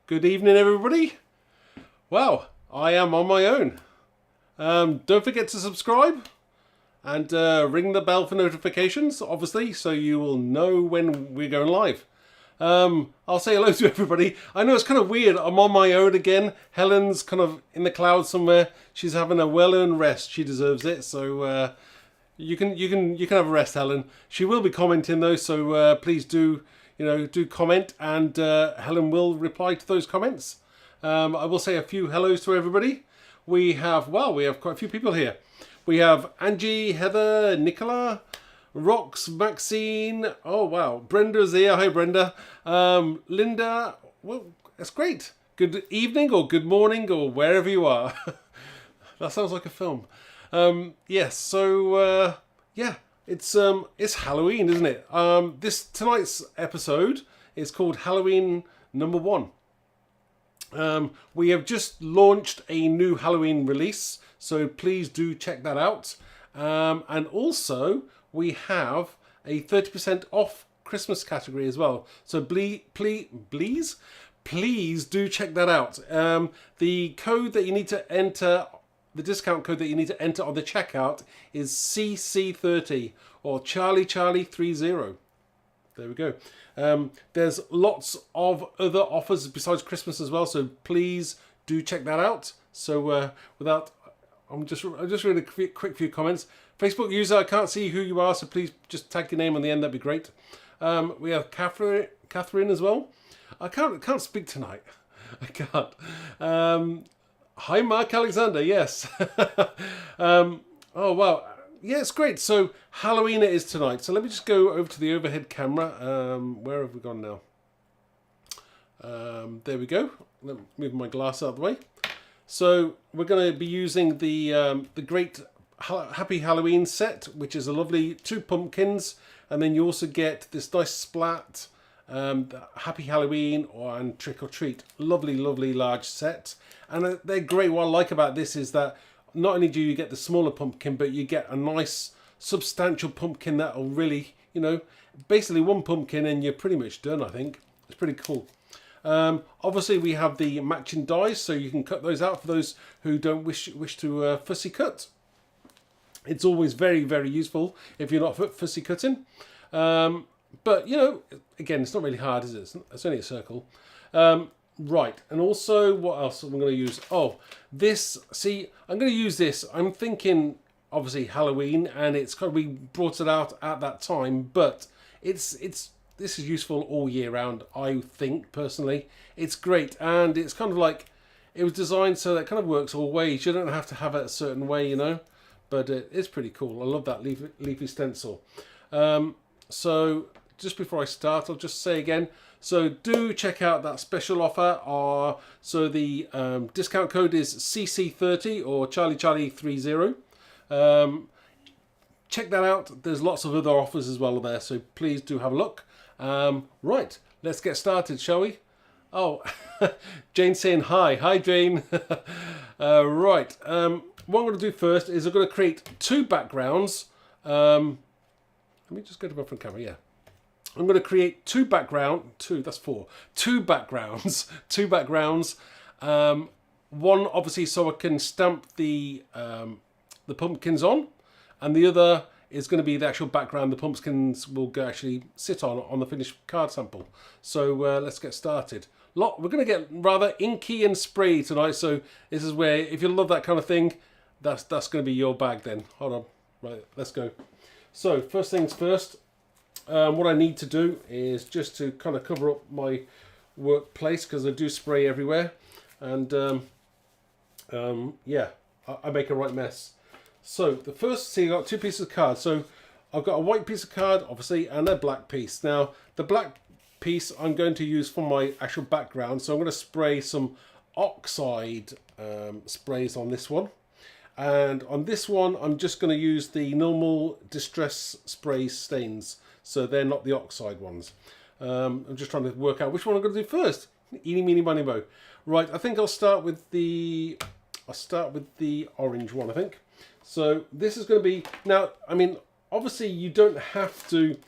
Good evening, everybody. Well, I am on my own. Don't forget to subscribe and ring the bell for notifications, obviously, so you will know when we're going live. I'll say hello to everybody. I know it's kind of weird. I'm on my own again. Helen's kind of in the clouds somewhere. She's having a well-earned rest. She deserves it. So you can have a rest, Helen. She will be commenting though, so please do comment, and Helen will reply to those comments. I will say a few hellos to everybody. We have quite a few people here. We have Angie, Heather, Nicola, Rox, Maxine. Oh wow, Brenda's here. Hi Brenda. Linda. Well, that's great. Good evening or good morning or wherever you are. That sounds like a film. Yes. So yeah. It's Halloween, isn't it? Tonight's episode is called Halloween number 1. We have just launched a new Halloween release, so please do check that out. And also we have a 30% off Christmas category as well. So please do check that out. The code that you need to enter. The discount code that you need to enter on the checkout is CC30 or Charlie30. There we go. There's lots of other offers besides Christmas as well, so please do check that out. So I'm just reading a quick few comments. Facebook user, I can't see who you are, so please just tag your name on the end. That'd be great. We have Catherine as well. I can't speak tonight. I can't. Hi, Mark Alexander. Yes. Oh, wow. Yeah, it's great. So Halloween it is tonight. So let me just go over to the overhead camera. Where have we gone now? There we go. Let me move my glass out of the way. So we're going to be using the great Happy Halloween set, which is a lovely 2 pumpkins. And then you also get this nice splat, Happy Halloween and Trick or Treat. Lovely, lovely large set. And they're great. What I like about this is that not only do you get the smaller pumpkin, but you get a nice substantial pumpkin that will really, basically 1 pumpkin and you're pretty much done, I think. It's pretty cool. Obviously we have the matching dies, so you can cut those out for those who don't wish to fussy cut. It's always very, very useful if you're not fussy cutting. But, you know, again, it's not really hard, is it? It's only a circle. Right, and also, what else am I going to use? Oh, this, see, I'm going to use this. I'm thinking, obviously, Halloween, and it's kind of, we brought it out at that time, but this is useful all year round, I think, personally. It's great, and it's kind of like, it was designed so that it kind of works all ways. You don't have to have it a certain way, you know, but it's pretty cool. I love that leafy stencil. So, just before I start, I'll just say again, so do check out that special offer. So the discount code is CC30 or Charlie30. Check that out. There's lots of other offers as well there, so please do have a look. Right, let's get started, shall we? Oh, Jane's saying hi. Hi, Jane. Right, what I'm going to do first is I'm going to create two backgrounds. Let me just go to my front camera, yeah. I'm going to create two backgrounds. One, obviously, so I can stamp the pumpkins on, and the other is going to be the actual background the pumpkins will actually sit on the finished card sample. So let's get started. We're going to get rather inky and spray tonight, so this is where, if you love that kind of thing, that's going to be your bag then. Hold on. Right, let's go. So, first things first. What I need to do is just to kind of cover up my workplace, because I do spray everywhere, and yeah, I make a right mess. So the first, see, I've got two pieces of card. So I've got a white piece of card, obviously, and a black piece. Now the black piece I'm going to use for my actual background, so I'm going to spray some oxide sprays on this one. And on this one, I'm just going to use the normal distress spray stains, so they're not the oxide ones. I'm just trying to work out which one I'm going to do first. Eeny, meeny, miny, mo. Right, I think I'll start with the orange one, I think. So this is going to be, now, I mean, obviously you don't have to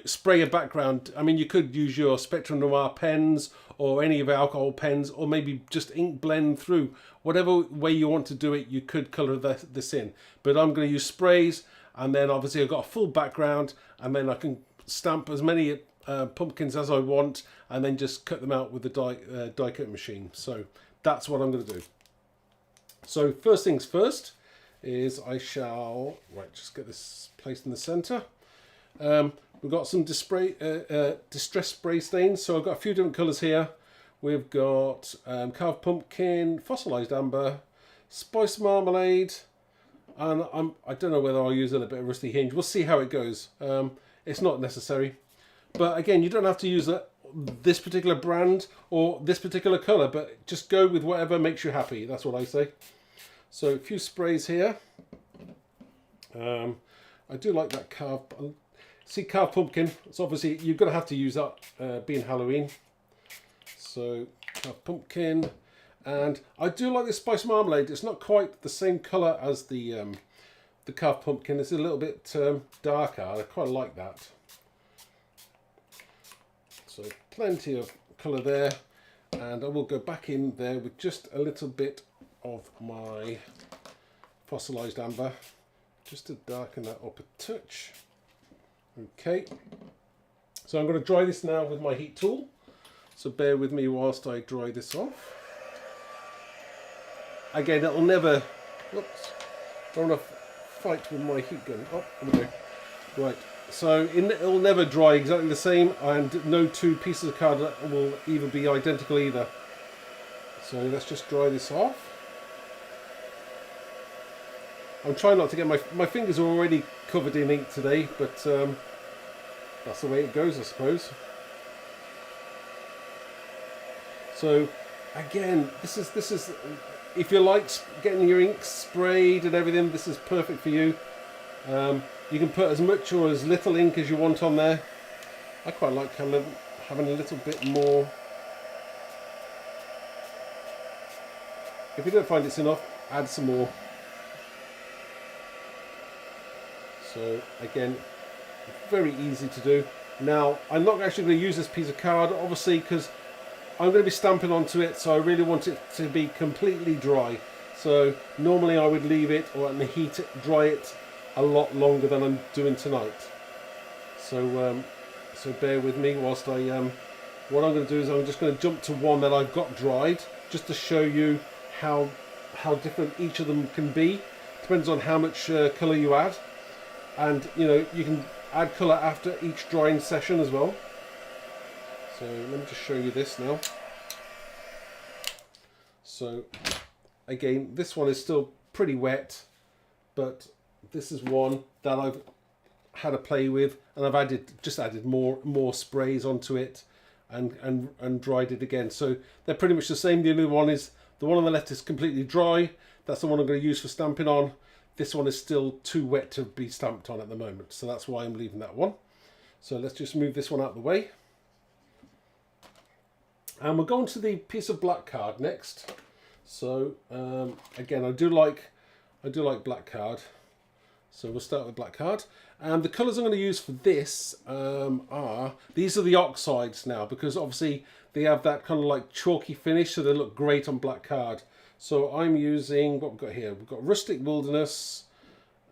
spray a background. I mean, you could use your Spectrum Noir pens or any of our alcohol pens, or maybe just ink blend through. Whatever way you want to do it, you could colour this in. But I'm going to use sprays, and then obviously I've got a full background, and then I can stamp as many pumpkins as I want, and then just cut them out with the die cut machine. So that's what I'm going to do. So first things first is I shall, right, just get this placed in the centre. We've got some distress spray stains, so I've got a few different colours here. We've got carved pumpkin, fossilised amber, spice marmalade, and I don't know whether I'll use a little bit of rusty hinge. We'll see how it goes. It's not necessary, but again, you don't have to use this particular brand or this particular colour, but just go with whatever makes you happy. That's what I say. So a few sprays here. I do like that carved. See, carved pumpkin. It's obviously you're going to have to use that being Halloween. So carved pumpkin, and I do like this spice marmalade. It's not quite the same colour as the carved pumpkin. It's a little bit darker. I quite like that. So plenty of colour there, and I will go back in there with just a little bit of my fossilised amber, just to darken that up a touch. Okay, so I'm going to dry this now with my heat tool, so bear with me whilst I dry this off. Again, it'll never, whoops, don't want to fight with my heat gun. Oh, there we go. Right, so it'll never dry exactly the same, and no two pieces of card will either be identical either. So let's just dry this off. I'm trying not to get my fingers are already covered in ink today, but that's the way it goes, I suppose. So again, this is if you like getting your ink sprayed and everything, this is perfect for you. You can put as much or as little ink as you want on there. I quite like having a little bit more. If you don't find it's enough, add some more. So again, very easy to do. Now, I'm not actually going to use this piece of card, obviously, because I'm going to be stamping onto it, so I really want it to be completely dry. So normally I would leave it or heat it, dry it a lot longer than I'm doing tonight. So so bear with me whilst I what I'm going to do is I'm just going to jump to one that I've got dried, just to show you how different each of them can be. Depends on how much colour you add, and you know, you can add colour after each drying session as well. So let me just show you this now. So again, this one is still pretty wet, but this is one that I've had a play with, and I've just added more sprays onto it and dried it again. So they're pretty much the same. The only one is the one on the left is completely dry. That's the one I'm going to use for stamping on. This one is still too wet to be stamped on at the moment, so that's why I'm leaving that one. So let's just move this one out of the way. And we'll go on to the piece of black card next. So again, I do like black card. So we'll start with black card. And the colours I'm going to use for this these are the oxides now, because obviously they have that kind of like chalky finish, so they look great on black card. So I'm using, what we've got here, we've got Rustic Wilderness,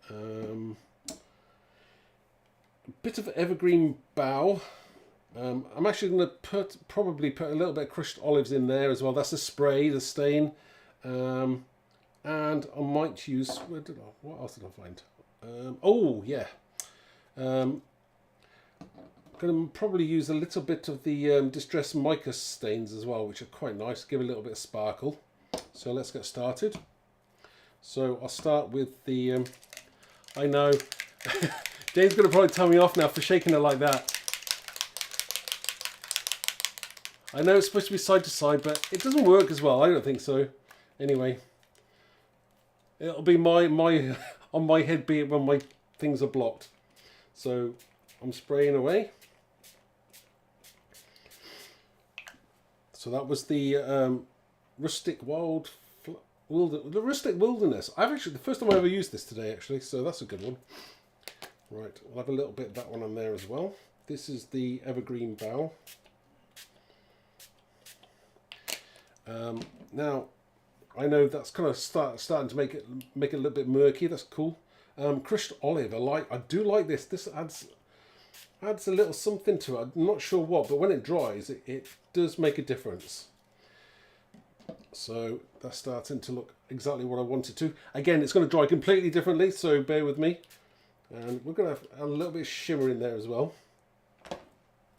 a bit of Evergreen Bough. I'm actually going to probably put a little bit of crushed olives in there as well. That's the spray, the stain. And I might use, what else did I find? Oh yeah. I'm going to probably use a little bit of the Distress Mica stains as well, which are quite nice, give a little bit of sparkle. So let's get started. So I'll start with the, I know, Dave's going to probably tell me off now for shaking it like that. I know it's supposed to be side to side, but it doesn't work as well. I don't think so. Anyway, it'll be my on my head, be it when my things are blocked. So I'm spraying away. So that was the Rustic Wilderness. I've actually, the first time I ever used this today actually, so that's a good one. Right, we'll have a little bit of that one on there as well. This is the Evergreen Bough. Now, I know that's kind of starting to make it a little bit murky. That's cool. Crushed olive, I do like this. This adds a little something to it. I'm not sure what, but when it dries, it does make a difference. So that's starting to look exactly what I want it to. Again, it's going to dry completely differently, so bear with me. And we're going to have a little bit of shimmer in there as well.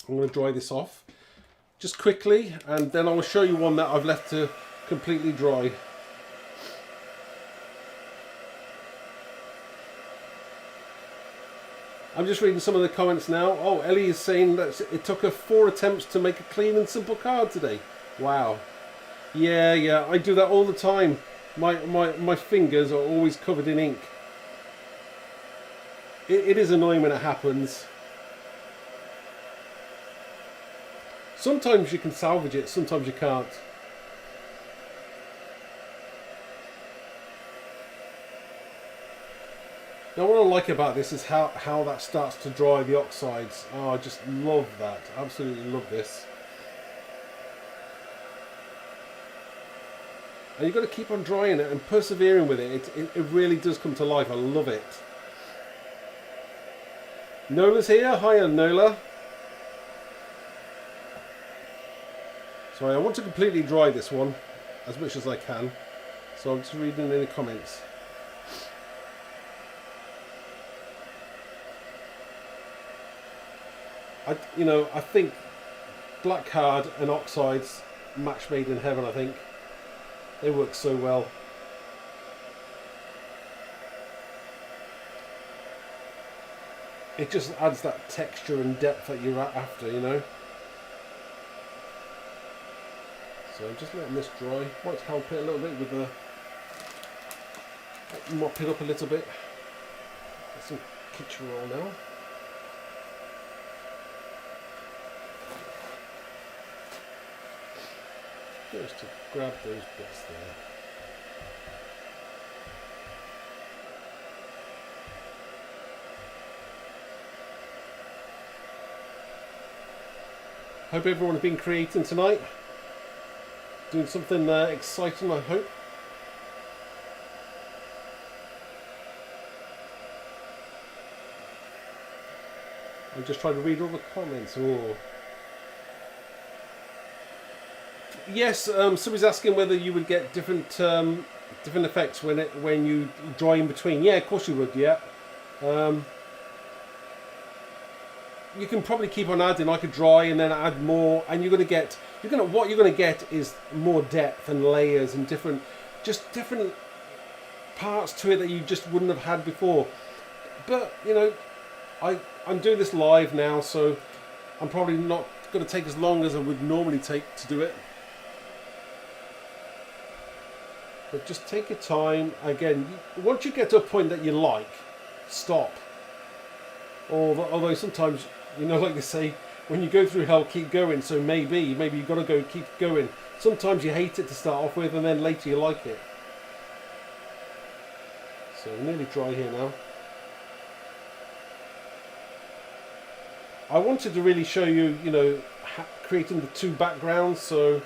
I'm going to dry this off just quickly, and then I will show you one that I've left to completely dry. I'm just reading some of the comments now. Oh, Ellie is saying that it took her 4 attempts to make a clean and simple card today. Wow. Yeah, I do that all the time. My fingers are always covered in ink. It is annoying when it happens. Sometimes you can salvage it, sometimes you can't. Now what I like about this is how that starts to dry the oxides. Oh, I just love that. Absolutely love this. And you've got to keep on drying it and persevering with it. It really does come to life. I love it. Nola's here. Hiya, Nola. Sorry, I want to completely dry this one as much as I can. So I'm just reading in the comments. I think black card and oxides, match made in heaven. I think they work so well. It just adds that texture and depth that you're after, you know. So I'm just letting this dry. Might help it a little bit with the mop it up a little bit. Get some kitchen roll now. Just to grab those bits there. Hope everyone has been creating tonight. Doing something exciting, I hope. I'm just trying to read all the comments. Oh. Yes, somebody's asking whether you would get different different effects when you dry in between. Yeah, of course you would. Yeah. You can probably keep on adding. I could dry and then add more, and what you're gonna get is more depth and layers and different parts to it that you just wouldn't have had before. But you know, I'm doing this live now, so I'm probably not going to take as long as I would normally take to do it. But just take your time. Again, once you get to a point that you like, stop. Although sometimes, you know, like they say, when you go through hell, keep going. So maybe you've got to go, keep going. Sometimes you hate it to start off with, and then later you like it. So nearly dry here now. I wanted to really show you, you know, creating the two backgrounds. So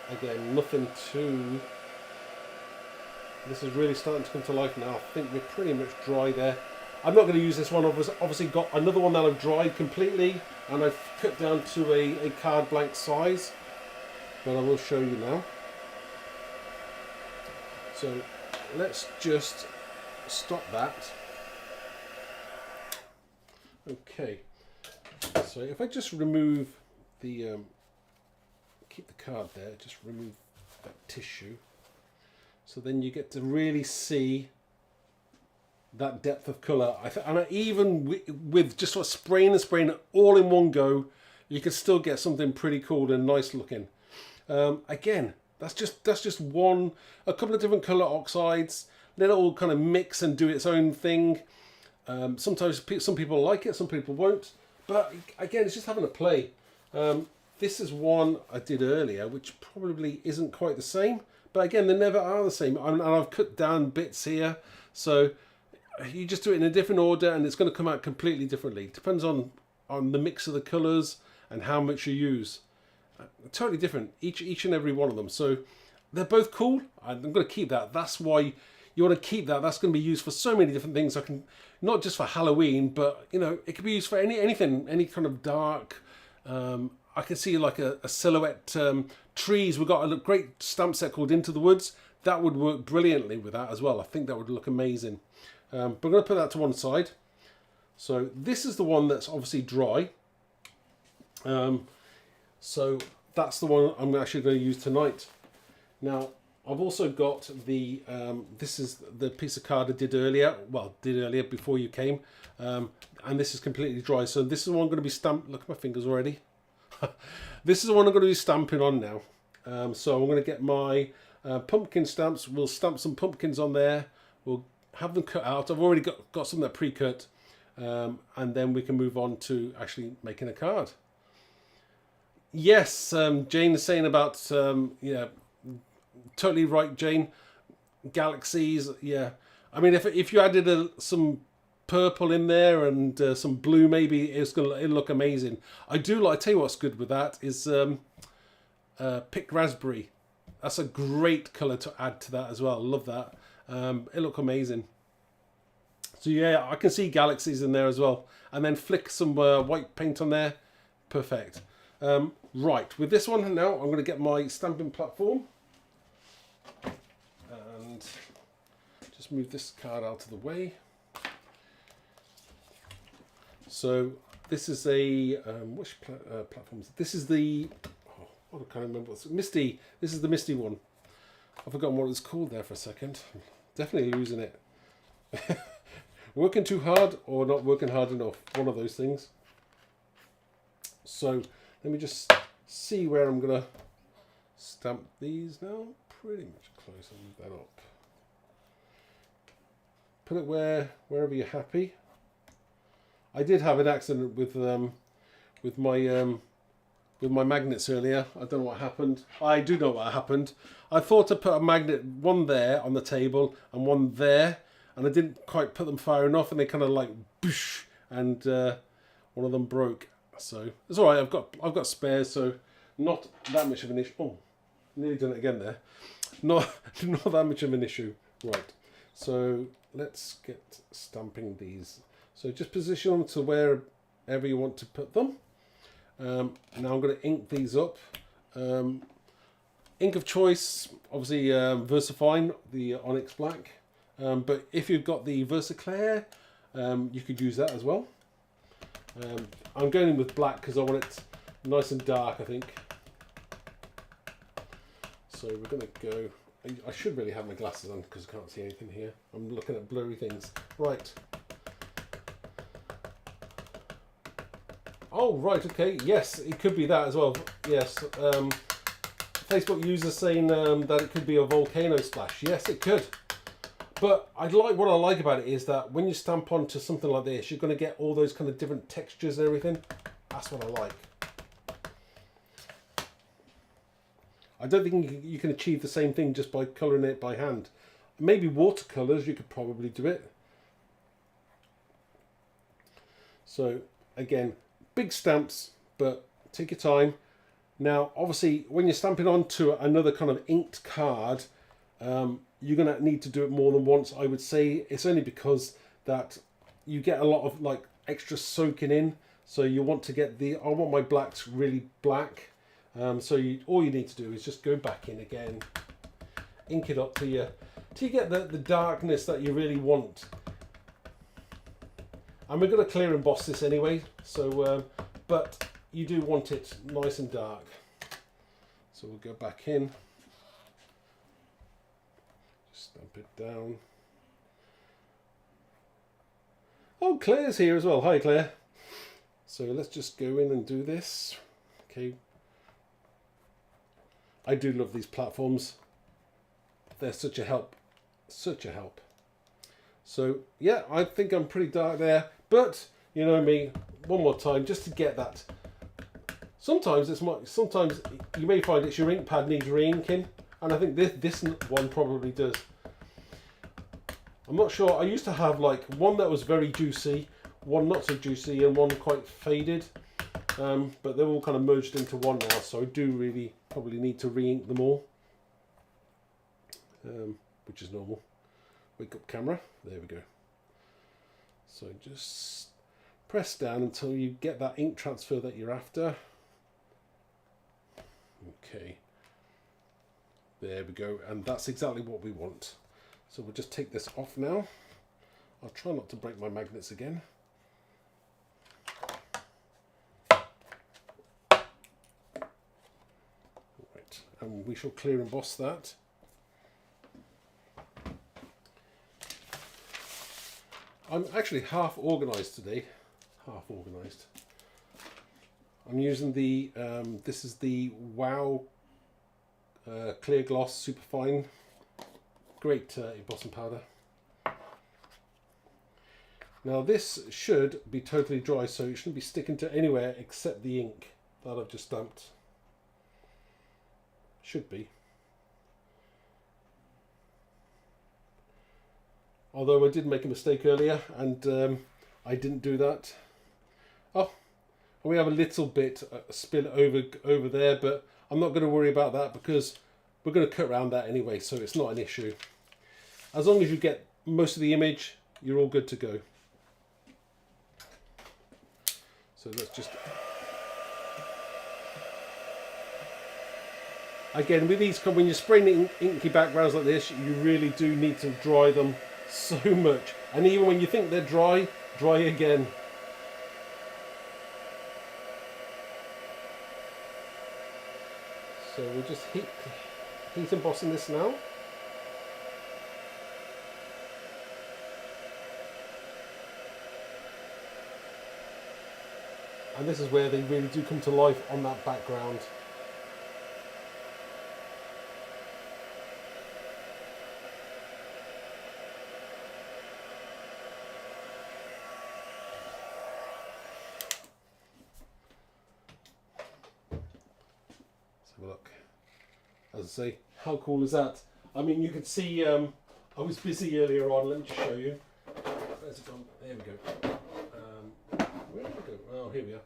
again, nothing too. This is really starting to come to life now. I think we're pretty much dry there. I'm not going to use this one. I've obviously got another one that I've dried completely, and I've cut down to a card blank size. But I will show you now. So let's just stop that. Okay. So if I just remove the, keep the card there, just remove that tissue. So then you get to really see that depth of colour. And even with just sort of spraying it all in one go, you can still get something pretty cool and nice looking. Again, that's just a couple of different colour oxides. Let it all kind of mix and do its own thing. Sometimes some people like it, some people won't. But again, it's just having a play. This is one I did earlier, which probably isn't quite the same. But again, they never are the same. And I've cut down bits here. So you just do it in a different order and it's going to come out completely differently. It depends on the mix of the colours and how much you use. Totally different, each and every one of them. So they're both cool. I'm going to keep that. That's why you want to keep that. That's going to be used for so many different things. Not just for Halloween, but you know, it could be used for anything, any kind of dark. I can see like a silhouette trees. We've got a great stamp set called Into the Woods. That would work brilliantly with that as well. I think that would look amazing. But I'm going to put that to one side. So this is the one that's obviously dry. So that's the one I'm actually going to use tonight. Now, I've also got the, this is the piece of card I did earlier. Well, did earlier before you came. And this is completely dry. So this is the one I'm going to be stamped. Look at my fingers already. This is the one I'm going to be stamping on now. So I'm going to get my pumpkin stamps. We'll stamp some pumpkins on there. We'll have them cut out. I've already got some that are pre-cut. And then we can move on to actually making a card. Yes, Jane is saying about, yeah, totally right, Jane. Galaxies, yeah. I mean, if you added some purple in there and some blue, maybe it'll look amazing. I tell you what's good with that is picked raspberry. That's a great colour to add to that as well. Love that. It look amazing. So yeah, I can see galaxies in there as well. And then flick some white paint on there. Perfect. Right, with this one now, I'm going to get my stamping platform. And just move this card out of the way. So this is a, which platform is it? This is the, oh, I can't remember. What's Misty. This is the Misty one. I've forgotten what it's called there for a second. Definitely losing it. Working too hard or not working hard enough. One of those things. So let me just see where I'm going to stamp these now. Pretty much close. I'll move that up. Put it wherever you're happy. I did have an accident with my magnets earlier. I don't know what happened. I do know what happened. I thought to put a magnet, one there on the table and one there, and I didn't quite put them far enough, and they kind of like boosh, and one of them broke. So it's all right. I've got spares, so not that much of an issue. Oh, nearly done it again there. Not that much of an issue. Right, so let's get stamping these. So just position them to wherever you want to put them. Now I'm going to ink these up. Ink of choice, obviously VersaFine, the Onyx Black. But if you've got the VersaClear, you could use that as well. I'm going in with black because I want it nice and dark, I think. So we're going to go... I should really have my glasses on because I can't see anything here. I'm looking at blurry things. Right. Oh, right, okay. Yes, it could be that as well. Yes. Facebook users saying that it could be a volcano splash. Yes, it could. But what I like about it is that when you stamp onto something like this, you're going to get all those kind of different textures and everything. That's what I like. I don't think you can achieve the same thing just by colouring it by hand. Maybe watercolours, you could probably do it. So, again, big stamps, but take your time. Now, obviously, when you're stamping onto another kind of inked card, you're going to need to do it more than once, I would say. It's only because that you get a lot of like extra soaking in. So you want to get I want my blacks really black. So all you need to do is just go back in again, ink it up till you get the darkness that you really want. And we're going to clear emboss this anyway, so but you do want it nice and dark. So we'll go back in, stamp it down. Oh, Claire's here as well. Hi, Claire. So let's just go in and do this. Okay. I do love these platforms. They're such a help. Such a help. So, yeah, I think I'm pretty dark there. But, you know me, one more time, just to get that. Sometimes you may find it's your ink pad needs re-inking. And I think this one probably does. I'm not sure. I used to have like one that was very juicy, one not so juicy, and one quite faded. But they're all kind of merged into one now, so I do really probably need to re-ink them all, which is normal. Wake up camera, there we go. So just press down until you get that ink transfer that you're after. Okay, there we go, and that's exactly what we want. So we'll just take this off now. I'll try not to break my magnets again. And we shall clear emboss that. I'm actually half organised today. Half organised. I'm using the, this is the Wow Clear Gloss Superfine. Great embossing powder. Now this should be totally dry, so it shouldn't be sticking to anywhere except the ink that I've just stamped. Should be. Although I did make a mistake earlier and I didn't do that. Oh, we have a little bit spill over there, but I'm not going to worry about that because we're going to cut around that anyway, so it's not an issue. As long as you get most of the image, you're all good to go. So let's just... Again, with these, when you're spraying inky backgrounds like this, you really do need to dry them so much. And even when you think they're dry, dry again. So we'll just heat embossing this now. And this is where they really do come to life on that background. Look, as I say, how cool is that? I mean, you could see I was busy earlier on. Let me just show you. Where's it gone? There we go. Where did it go? Oh, here we are.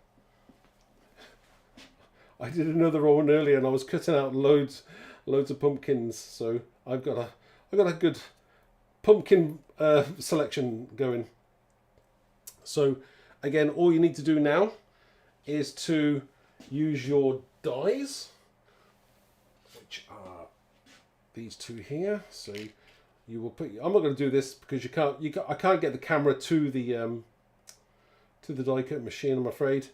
I did another one earlier and I was cutting out loads loads of pumpkins. So I've got a good pumpkin selection going. So again, all you need to do now is to use your dies, which are these two here. So you will put. I'm not going to do this because you can't. I can't get the camera to the die cut machine, I'm afraid.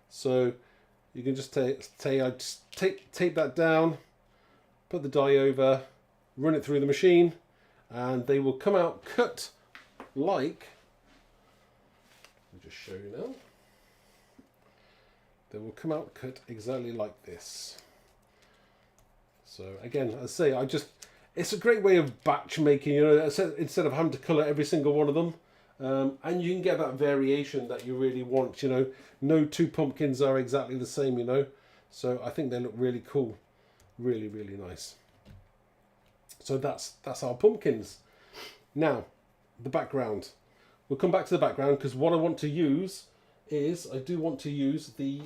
So you can just tape that down, put the die over, run it through the machine, and they will come out cut like. I'll just show you now. They will come out cut exactly like this. So again, as I say, it's a great way of batch making, you know, instead of having to colour every single one of them. And you can get that variation that you really want, you know. No two pumpkins are exactly the same, you know. So I think they look really cool. Really, really nice. So that's our pumpkins. Now, the background. We'll come back to the background because what I want to use is, I do want to use the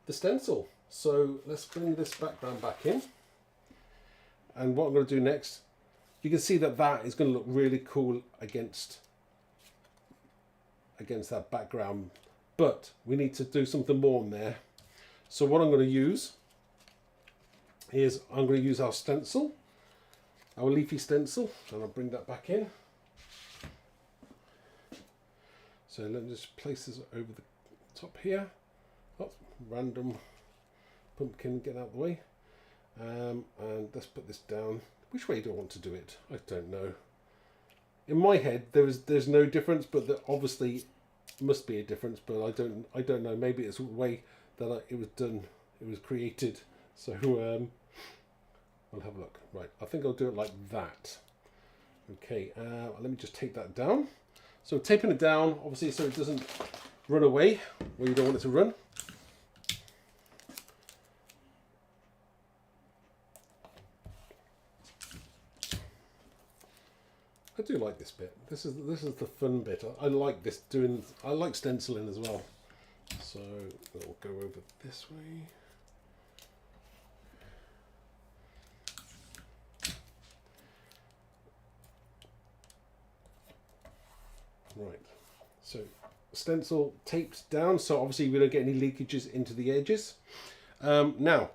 stencil. So let's bring this background back in. And what I'm going to do next, you can see that is going to look really cool against that background. But we need to do something more in there. So what I'm going to use is, I'm going to use our stencil, our leafy stencil, and I'll bring that back in. So let me just place this over the top here. Oh, random pumpkin, get out of the way. And let's put this down. Which way do I want to do it? I don't know. In my head, there's no difference, but there obviously must be a difference. But I don't know. Maybe it's the way that it was done. It was created. So I'll have a look. Right, I think I'll do it like that. Okay. Let me just take that down. So taping it down, obviously, so it doesn't run away where you don't want it to run. I do like this bit. This is the fun bit. I like this doing. I like stenciling as well. So it'll go over this way. Right. So stencil taped down. So obviously we don't get any leakages into the edges. Now.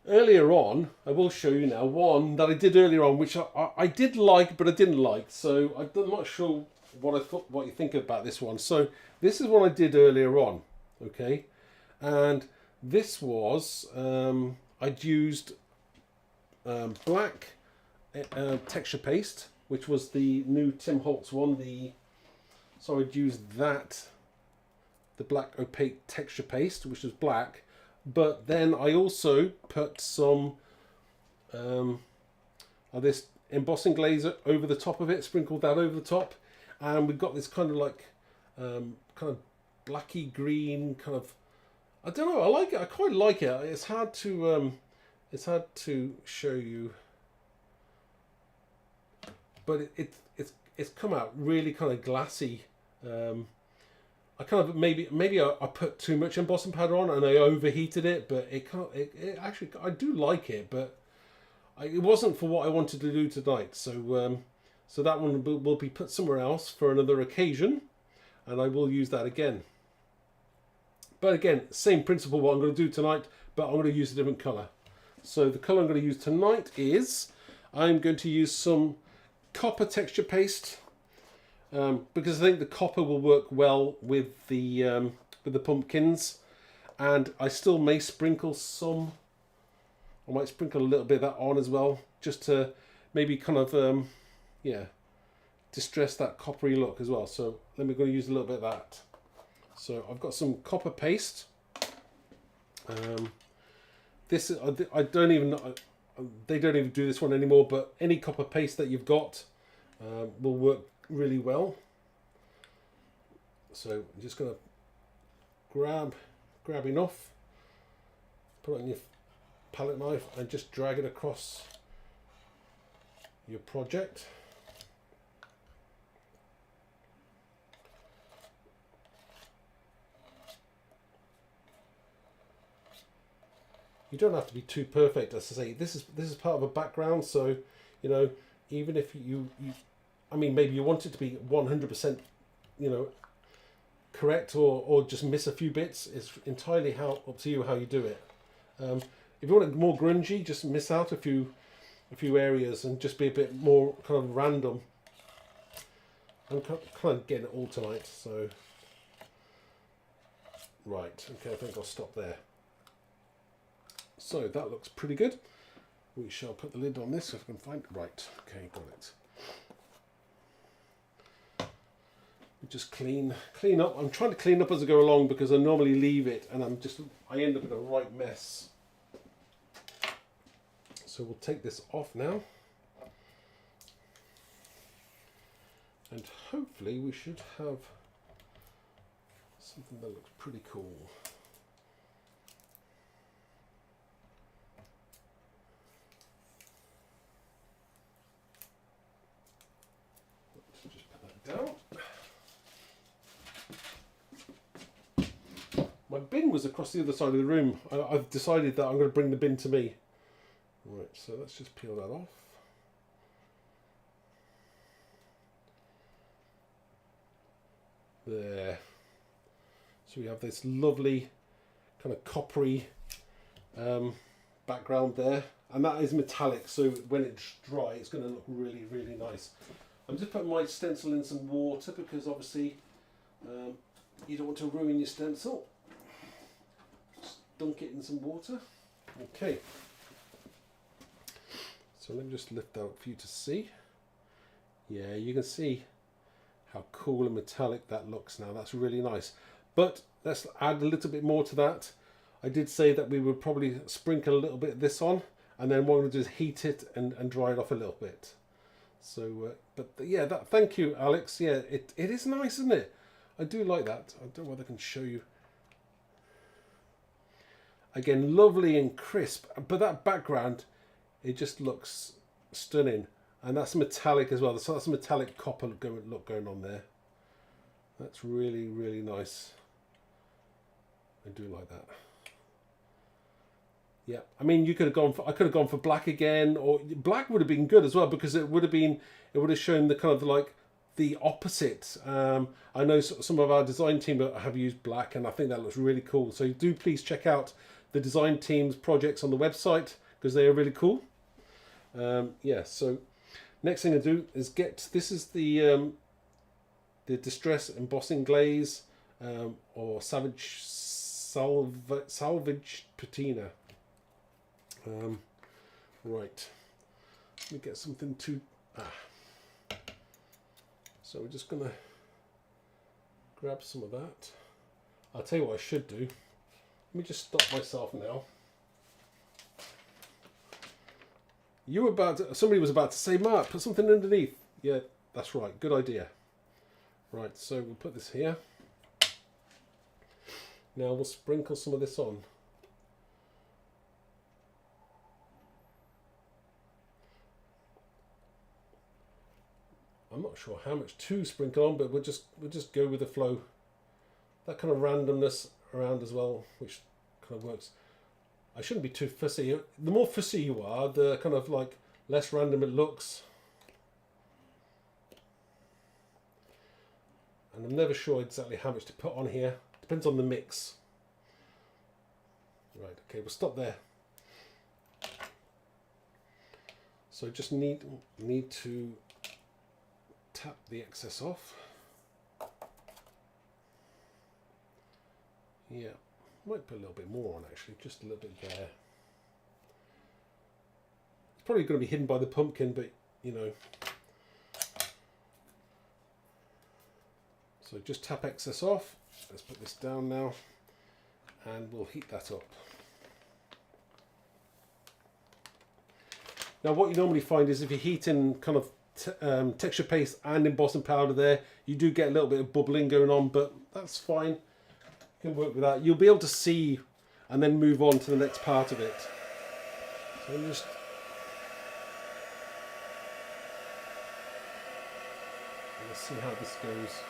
Earlier on, I will show you now one that I did earlier on, which I did like, but I didn't like. So I'm not sure what you think about this one. So this is what I did earlier on, okay? And this was I'd used black texture paste, which was the new Tim Holtz one. So I'd used that, the black opaque texture paste, which was black. But then I also put some this embossing glaze over the top of it, sprinkled that over the top, and we've got this kind of like kind of blacky green kind of. I don't know. I like it. I quite like it. It's hard to show you, but it's come out really kind of glassy. I kind of maybe I put too much embossing powder on and I overheated it, but it actually, I do like it, but it wasn't for what I wanted to do tonight. So so that one will be put somewhere else for another occasion, and I will use that again. But again, same principle what I'm going to do tonight, but I'm going to use a different colour. So the colour I'm going to use tonight is, I'm going to use some copper texture paste. Because I think the copper will work well with the pumpkins, and I still may sprinkle some. I might sprinkle a little bit of that on as well, just to maybe kind of distress that coppery look as well. So let me go use a little bit of that. So I've got some copper paste. This is, I don't even they don't even do this one anymore, but any copper paste that you've got will work really well. So I'm just going to grab enough, put it on your palette knife and just drag it across your project. you don't have to be too perfect. As I say, this is part of a background, so you know, even if you I mean, maybe you want it to be 100%, you know, correct, or just miss a few bits. It's entirely up to you how you do it. If you want it more grungy, just miss out a few areas and just be a bit more kind of random. I'm kind of getting it all tonight, so right. Okay, I think I'll stop there. So that looks pretty good. We shall put the lid on this if I can find it. Right. Okay, got it. Just clean up. I'm trying to clean up as I go along because I normally leave it and I end up in a right mess. So we'll take this off now. And hopefully we should have something that looks pretty cool. Let's just put that down. My bin was across the other side of the room. I've decided that I'm going to bring the bin to me. Right, so let's just peel that off. There. So we have this lovely kind of coppery background there. And that is metallic, so when it's dry, it's going to look really, really nice. I'm just putting my stencil in some water because obviously you don't want to ruin your stencil. Dunk it in some water. Okay. So let me just lift that up for you to see. Yeah, you can see how cool and metallic that looks now. That's really nice. But let's add a little bit more to that. I did say that we would probably sprinkle a little bit of this on, and then what we're going to do is heat it and dry it off a little bit. So, but yeah, thank you, Alex. Yeah, it is nice, isn't it? I do like that. I don't know whether I can show you. Again, lovely and crisp, but that background, it just looks stunning. And that's metallic as well. So that's a metallic copper look going on there. That's really, really nice. I do like that. Yeah, I mean, I could have gone for black again, or black would have been good as well because it would have shown the kind of like the opposite. I know some of our design team have used black, and I think that looks really cool. So do please check out the design team's projects on the website because they are really cool. Yeah, so next thing I do is this is the distress embossing glaze or salvage patina. Right, let me get something to. So we're just gonna grab some of that. I'll tell you what I should do. Let me just stop myself now. Somebody was about to say, Mark, put something underneath. Yeah, that's right. Good idea. Right, so we'll put this here. Now we'll sprinkle some of this on. I'm not sure how much to sprinkle on, but we'll just go with the flow. That kind of randomness around as well, which kind of works. I shouldn't be too fussy. The more fussy you are, the kind of like less random it looks. And I'm never sure exactly how much to put on here. Depends on the mix. Right, okay, we'll stop there. So just need to tap the excess off. Yeah, might put a little bit more on actually, just a little bit there. It's probably going to be hidden by the pumpkin, but you know. So just tap excess off. Let's put this down now and we'll heat that up. Now what you normally find is if you heat in kind of texture paste and embossing powder there, you do get a little bit of bubbling going on, but that's fine. You can work with that. You'll be able to see and then move on to the next part of it. So let's see how this goes.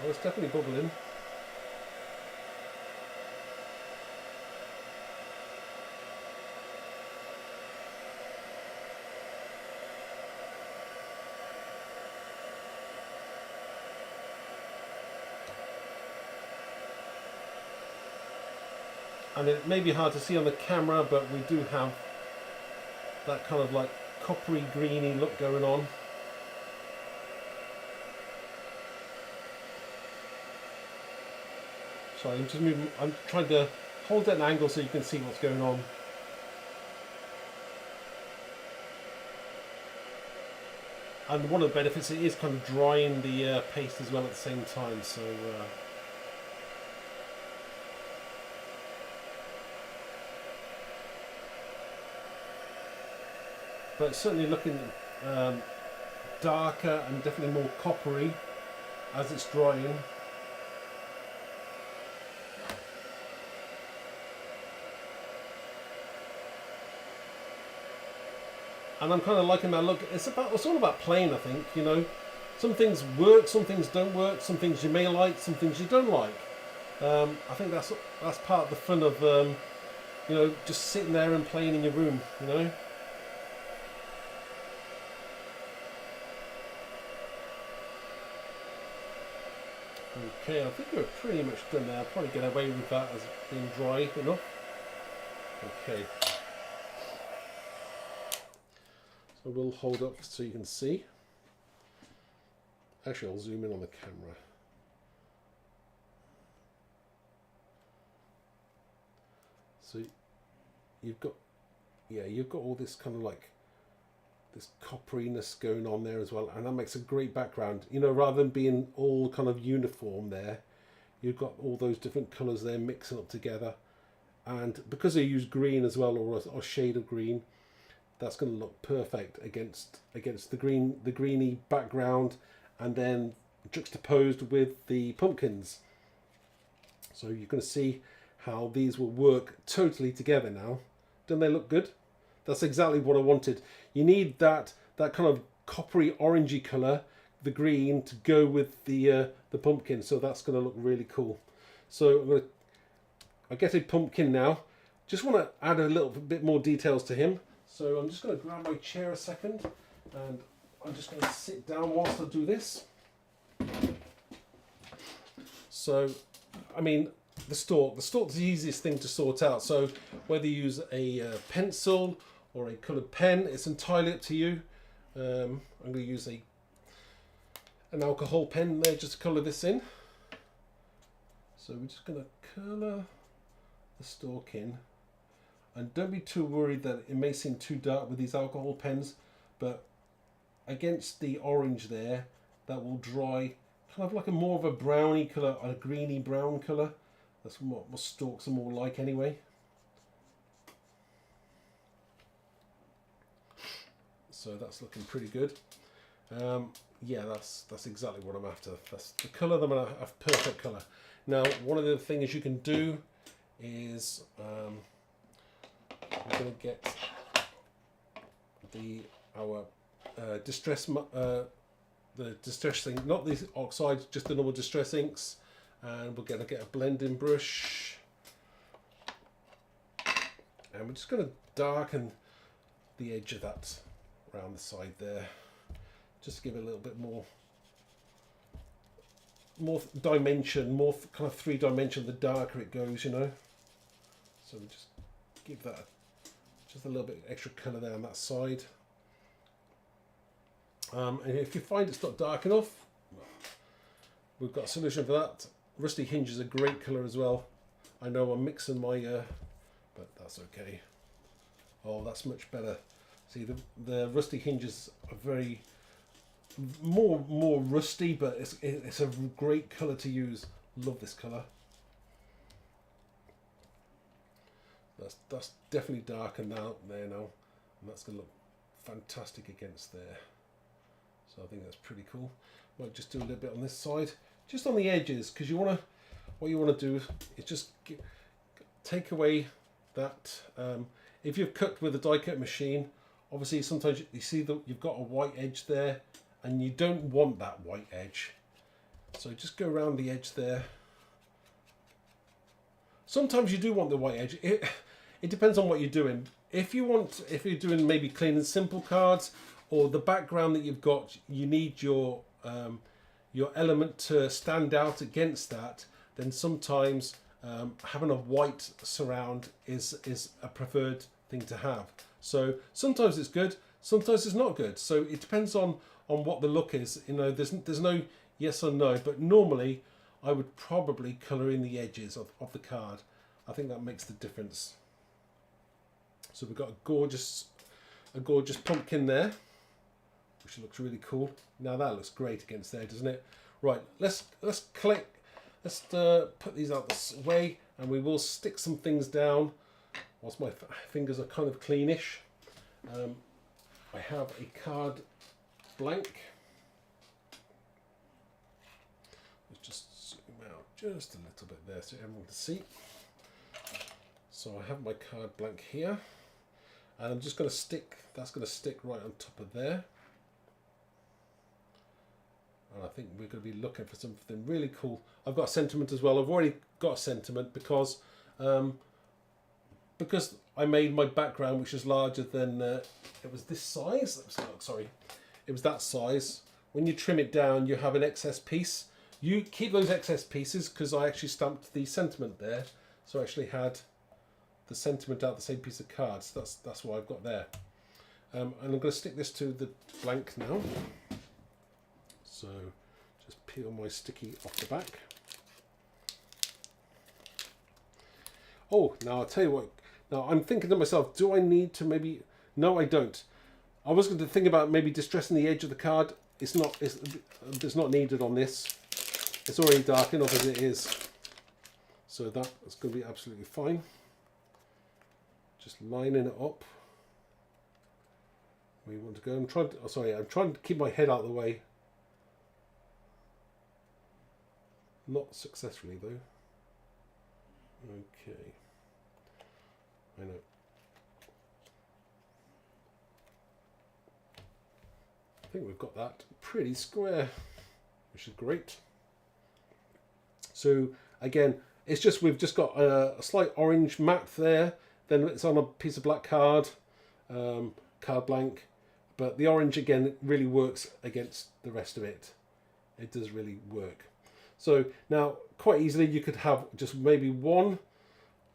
Oh, it's definitely bubbling. And it may be hard to see on the camera, but we do have that kind of like coppery greeny look going on. Sorry, I'm just moving. I'm trying to hold that angle so you can see what's going on. And one of the benefits, it is kind of drying the paste as well at the same time. So. But it's certainly looking darker and definitely more coppery as it's drying. And I'm kind of liking that look. It's all about playing, I think. You know, some things work, some things don't work, some things you may like, some things you don't like. I think that's part of the fun of you know, just sitting there and playing in your room. You know. Okay, I think we're pretty much done there. I'll probably get away with that as being dry enough. Okay. So we'll hold up so you can see. Actually, I'll zoom in on the camera. So you've got all this kind of like this copperiness going on there as well, and that makes a great background. You know, rather than being all kind of uniform there, you've got all those different colours there mixing up together. And because they use green as well, or a shade of green, that's going to look perfect against the greeny background, and then juxtaposed with the pumpkins. So you're going to see how these will work totally together now. Don't they look good? That's exactly what I wanted. You need that kind of coppery orangey colour, the green, to go with the pumpkin. So that's going to look really cool. So I get a pumpkin now. Just want to add a little bit more details to him. So I'm just going to grab my chair a second, and I'm just going to sit down whilst I do this. So, I mean, the stalk's the easiest thing to sort out. So whether you use a pencil or a coloured pen, it's entirely up to you. I'm going to use an alcohol pen there just to colour this in. So we're just going to colour the stalk in. And don't be too worried that it may seem too dark with these alcohol pens, but against the orange there, that will dry kind of like a more of a browny colour, a greeny brown colour. That's what stalks are more like anyway. So that's looking pretty good. Yeah, that's exactly what I'm after. That's the colour that I'm going to have, perfect colour. Now, one of the things you can do is we're going to get our distress the distress ink, not the oxide, just the normal distress inks, and we're going to get a blending brush, and we're just going to darken the edge of that around the side there, just to give it a little bit more dimension, more kind of 3-dimension. The darker it goes, you know. So we just give that just a little bit extra colour there on that side. And if you find it's not dark enough, we've got a solution for that. Rusty Hinge is a great colour as well. I know I'm mixing my, but that's okay. Oh, that's much better. See, the Rusty Hinges are very more rusty, but it's a great colour to use. Love this colour. That's definitely darkened out there now, and that's going to look fantastic against there. So I think that's pretty cool. Might just do a little bit on this side, just on the edges, because what you want to do is just take away that. If you've cut with a die cut machine, obviously sometimes you see that you've got a white edge there, and you don't want that white edge. So just go around the edge there. Sometimes you do want the white edge. It depends on what you're doing. If you're doing maybe clean and simple cards, or the background that you've got, you need your element to stand out against that, then sometimes having a white surround is a preferred thing to have. So sometimes it's good, sometimes it's not good. So it depends on what the look is. You know, there's no yes or no, but normally I would probably colour in the edges of the card. I think that makes the difference. So we've got a gorgeous pumpkin there, which looks really cool. Now that looks great against there, doesn't it? Right, let's put these out this way, and we will stick some things down whilst my fingers are kind of cleanish. I have a card blank. Let's just zoom out just a little bit there so everyone can see. So I have my card blank here, and I'm just going to stick, that's going to stick right on top of there. And I think we're going to be looking for something really cool. I've got a sentiment as well. I've already got a sentiment because I made my background, which is larger than, it was this size. Sorry, it was that size. When you trim it down, you have an excess piece. You keep those excess pieces, because I actually stamped the sentiment there. So I actually had the sentiment out the same piece of cards. That's what I've got there. And I'm going to stick this to the blank now. So just peel my sticky off the back. Oh, now I'll tell you what. Now I'm thinking to myself, do I need to maybe? No, I don't. I was going to think about maybe distressing the edge of the card. It's not needed on this. It's already dark enough as it is. So that's going to be absolutely fine. Just lining it up. Where you want to go. I'm trying to keep my head out of the way. Not successfully though. Okay. I know. I think we've got that pretty square, which is great. So again, it's just, we've just got a slight orange matte there. Then it's on a piece of black card, card blank. But the orange again really works against the rest of it. It does really work. So now, quite easily, you could have just maybe one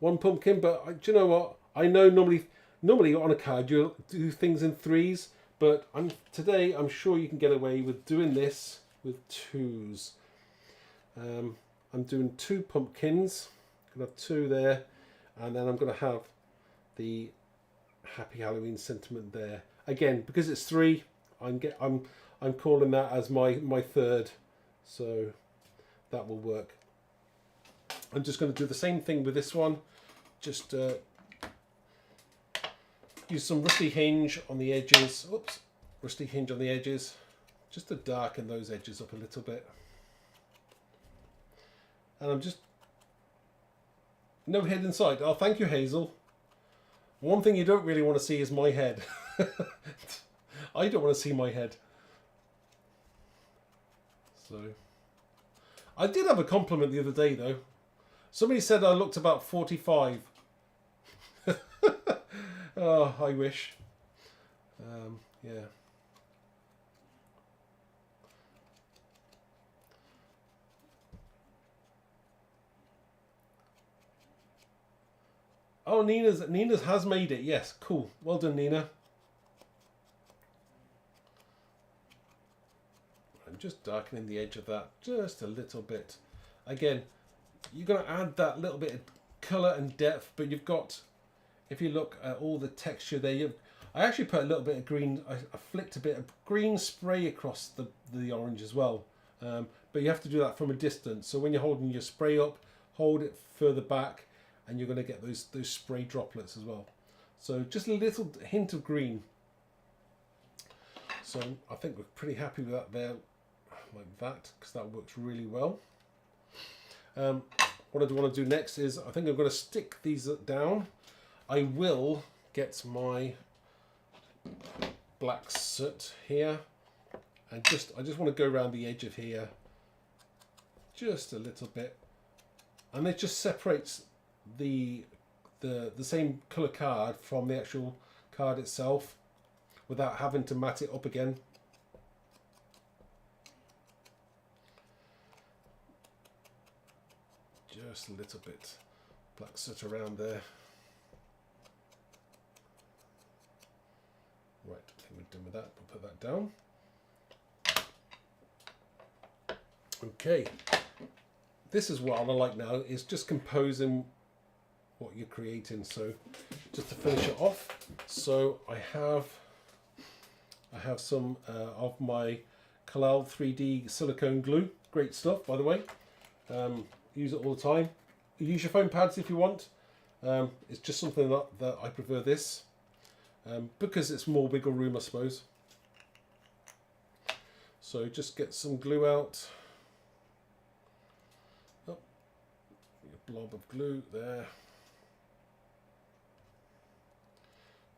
pumpkin. But do you know what? I know normally on a card you'll do things in threes, but today I'm sure you can get away with doing this with twos. I'm doing 2 pumpkins. I'm gonna have 2 there, and then I'm gonna have the Happy Halloween sentiment there. Again, because it's 3, I'm calling that as my third. So that will work. I'm just going to do the same thing with this one. Just use some rusty hinge on the edges. Oops, rusty hinge on the edges, just to darken those edges up a little bit. And I'm just, no head in sight. Oh, thank you, Hazel. One thing you don't really want to see is my head. I don't want to see my head. So, I did have a compliment the other day though. Somebody said I looked about 45. Oh, I wish. Yeah. Oh, Nina's has made it. Yes, cool. Well done, Nina. I'm just darkening the edge of that just a little bit. Again, you're going to add that little bit of colour and depth, but you've got, if you look at all the texture there, I actually put a little bit of green, I flicked a bit of green spray across the orange as well. But you have to do that from a distance. So when you're holding your spray up, hold it further back, and you're going to get those spray droplets as well. So just a little hint of green. So I think we're pretty happy with that there, like that, because that works really well. What I want to do next is, I think I'm going to stick these down. I will get my black soot here, and I just want to go around the edge of here just a little bit, and it just separates the same colour card from the actual card itself without having to mat it up again. Just a little bit black soot around there. Right, I think we're done with that. We'll put that down. Okay, this is what I like now, is just composing what you're creating. So just to finish it off, so I have some of my Kalal 3D silicone glue. Great stuff, by the way. Use it all the time. Use your foam pads if you want. It's just something that I prefer this because it's more wiggle room, I suppose. So just get some glue out. Oh, a blob of glue there.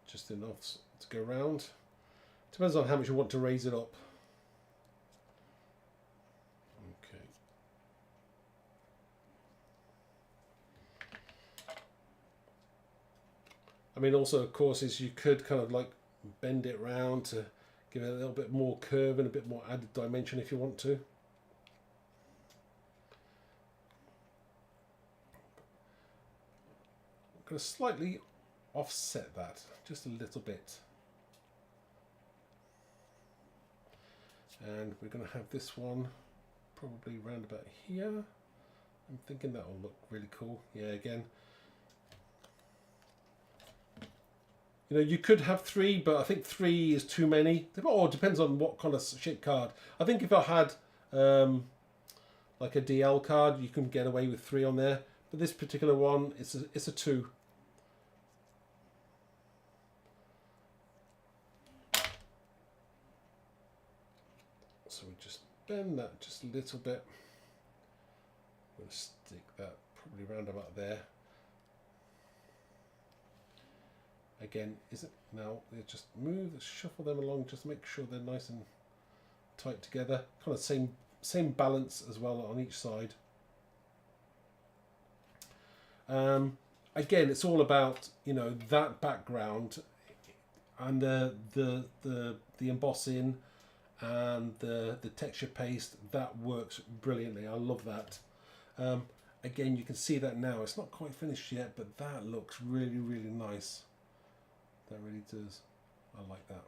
Just enough to go around. Depends on how much you want to raise it up. Okay. I mean, also, of course, is you could kind of like bend it round to give it a little bit more curve and a bit more added dimension if you want to. I'm going to slightly offset that, just a little bit. And we're going to have this one probably round about here. I'm thinking that will look really cool. Yeah, again. You know, you could have 3, but I think 3 is too many. Oh, it depends on what kind of shape card. I think if I had like a DL card, you can get away with 3 on there. But this particular one, it's a 2. So we just bend that just a little bit. I'm going to stick that probably round about there. Again, is it now? Just move, shuffle them along, just make sure they're nice and tight together. Kind of same balance as well on each side. Again, it's all about, you know, that background and the embossing and the texture paste. That works brilliantly. I love that. Again, you can see that now. It's not quite finished yet, but that looks really, really nice. That really does. I like that.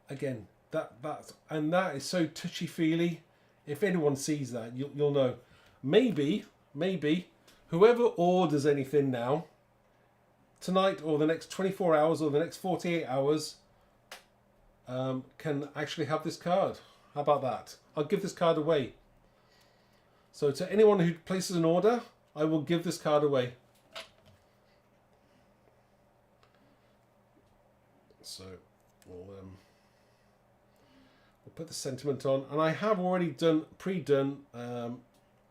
Again, that is so touchy-feely. If anyone sees that, you'll know. Maybe whoever orders anything now, tonight or the next 24 hours or the next 48 hours, can actually have this card. How about that? I'll give this card away. So to anyone who places an order, I will give this card away. So we'll put the sentiment on, and I have already pre-done an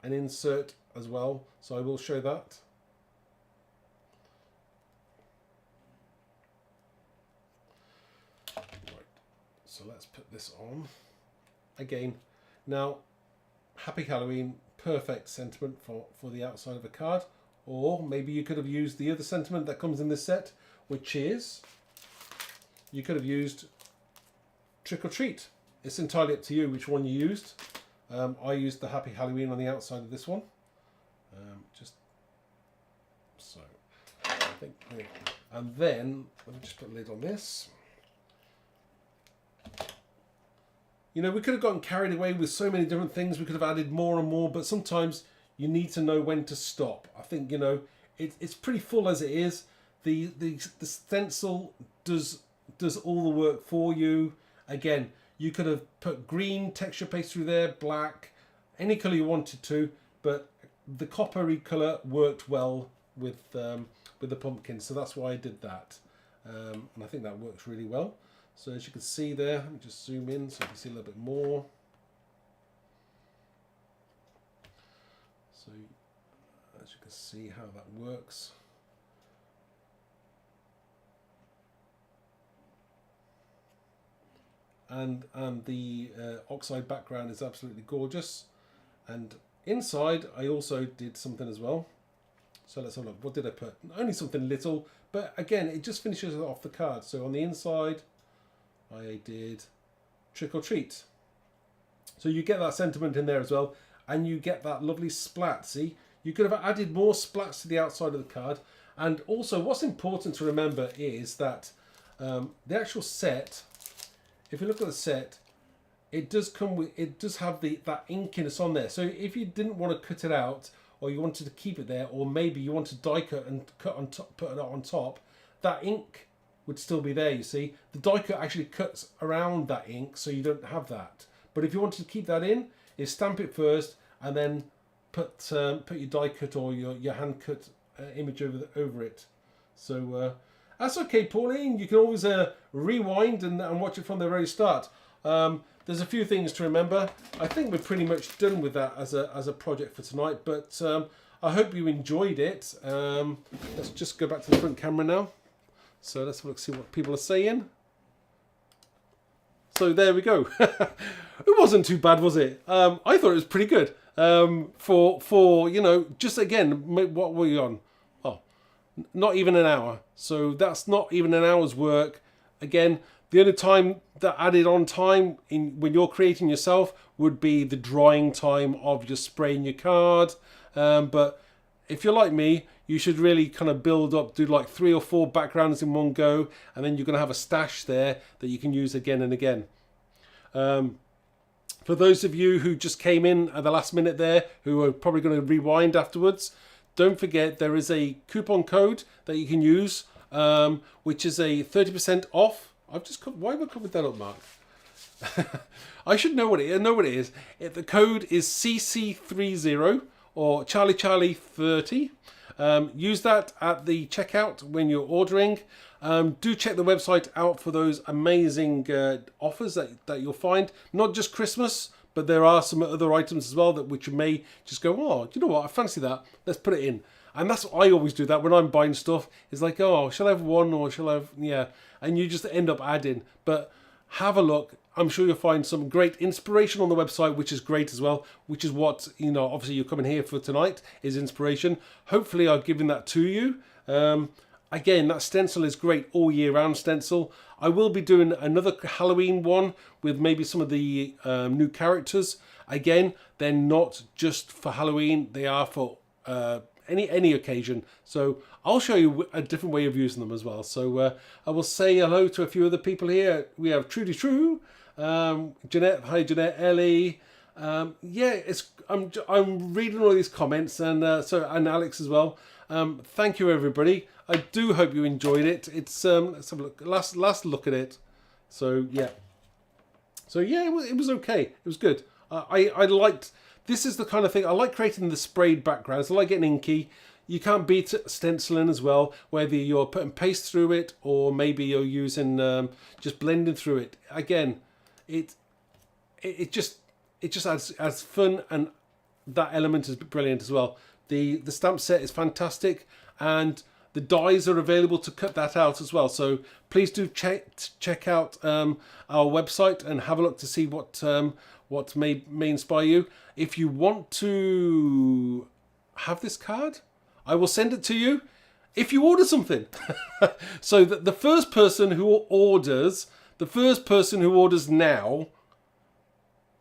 insert as well, so I will show that. Right, so let's put this on again. Now, Happy Halloween, perfect sentiment for the outside of a card, or maybe you could have used the other sentiment that comes in this set, which is, you could have used Trick or Treat. It's entirely up to you which one you used. I used the Happy Halloween on the outside of this one. Just so. I think, and then, let me just put a lid on this. You know, we could have gotten carried away with so many different things. We could have added more and more, but sometimes you need to know when to stop. I think, you know, it's pretty full as it is. The stencil does all the work for you. Again, you could have put green texture paste through there, black, any colour you wanted to, but the coppery colour worked well with the pumpkin, so that's why I did that. And I think that works really well. So as you can see there, let me just zoom in so you can see a little bit more. So as you can see how that works. And the oxide background is absolutely gorgeous. And inside I also did something as well. So let's have a look. What did I put? Only something little, but again, it just finishes off the card. So on the inside, I did trick or treat. So you get that sentiment in there as well, and you get that lovely splat. See, you could have added more splats to the outside of the card. And also, what's important to remember is that the actual set, if you look at the set, it does come with, it does have that inkiness on there. So if you didn't want to cut it out, or you wanted to keep it there, or maybe you want to die cut and cut on top, put it on top, that ink would still be there. You see, the die cut actually cuts around that ink, so you don't have that. But if you wanted to keep that in, is stamp it first and then put your die cut or your hand cut image over it. So that's okay, Pauline. You can always rewind and watch it from the very start. There's a few things to remember. I think we're pretty much done with that as a project for tonight, but I hope you enjoyed it. Let's just go back to the front camera now. So let's look, see what people are saying. So there we go. It wasn't too bad, was it? I thought it was pretty good. For you know, just again, what were we on? Oh, not even an hour. So that's not even an hour's work. Again, the only time that added on time when you're creating yourself would be the drying time of just spraying your card. But if you're like me, you should really kind of build up, do like 3 or 4 backgrounds in one go, and then you're going to have a stash there that you can use again and again. For those of you who just came in at the last minute there, who are probably going to rewind afterwards, don't forget there is a coupon code that you can use, which is a 30% off. Why have I covered that up, Mark? I should know what it is. The code is CC30 or Charlie30. Use that at the checkout when you're ordering. Do check the website out for those amazing offers that you'll find. Not just Christmas, but there are some other items as well which you may just go, oh, you know what, I fancy that. Let's put it in. And that's what I always do that when I'm buying stuff. It's like, oh, shall I have one or shall I have, yeah. And you just end up adding. But have a look. I'm sure you'll find some great inspiration on the website, which is great as well, which is what, you know, obviously you're coming here for tonight is inspiration. Hopefully I've given that to you. Again, that stencil is great all year round stencil. I will be doing another Halloween one with maybe some of the new characters. Again, they're not just for Halloween. They are for any occasion. So I'll show you a different way of using them as well. So I will say hello to a few other people here. We have Trudy True, Jeanette, hi Jeanette, Ellie. Yeah, I'm reading all these comments and and Alex as well. Thank you everybody. I do hope you enjoyed it. It's let's have a look. Last look at it. So yeah. It was okay. It was good. I liked. This is the kind of thing I like, creating the sprayed backgrounds. I like getting inky. You can't beat stenciling as well, whether you're putting paste through it or maybe you're using just blending through it. Again, it just adds fun, and that element is brilliant as well. The stamp set is fantastic, and the dies are available to cut that out as well. So please do check out our website and have a look to see what may inspire you. If you want to have this card, I will send it to you if you order something. So the first person who orders now,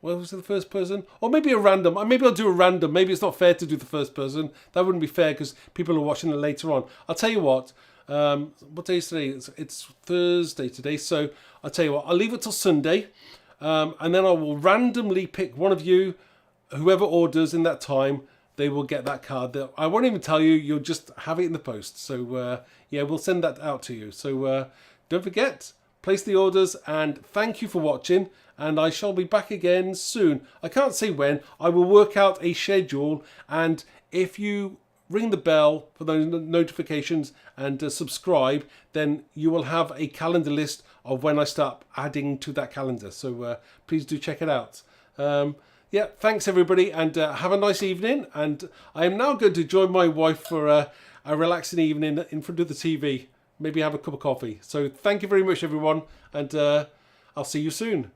well, was it the first person? Or maybe a random. Maybe I'll do a random. Maybe it's not fair to do the first person. That wouldn't be fair because people are watching it later on. I'll tell you what. What day is today? It's Thursday today. So I'll tell you what. I'll leave it till Sunday. And then I will randomly pick one of you. Whoever orders in that time, they will get that card. I won't even tell you. You'll just have it in the post. So yeah, we'll send that out to you. So don't forget, place the orders, and thank you for watching. And I shall be back again soon. I can't say when. I will work out a schedule, and if you ring the bell for those notifications and subscribe, then you will have a calendar list of when I start adding to that calendar. So please do check it out. Yeah, thanks everybody, and have a nice evening. And I am now going to join my wife for a relaxing evening in front of the TV. Maybe have a cup of coffee. So thank you very much, everyone, and I'll see you soon.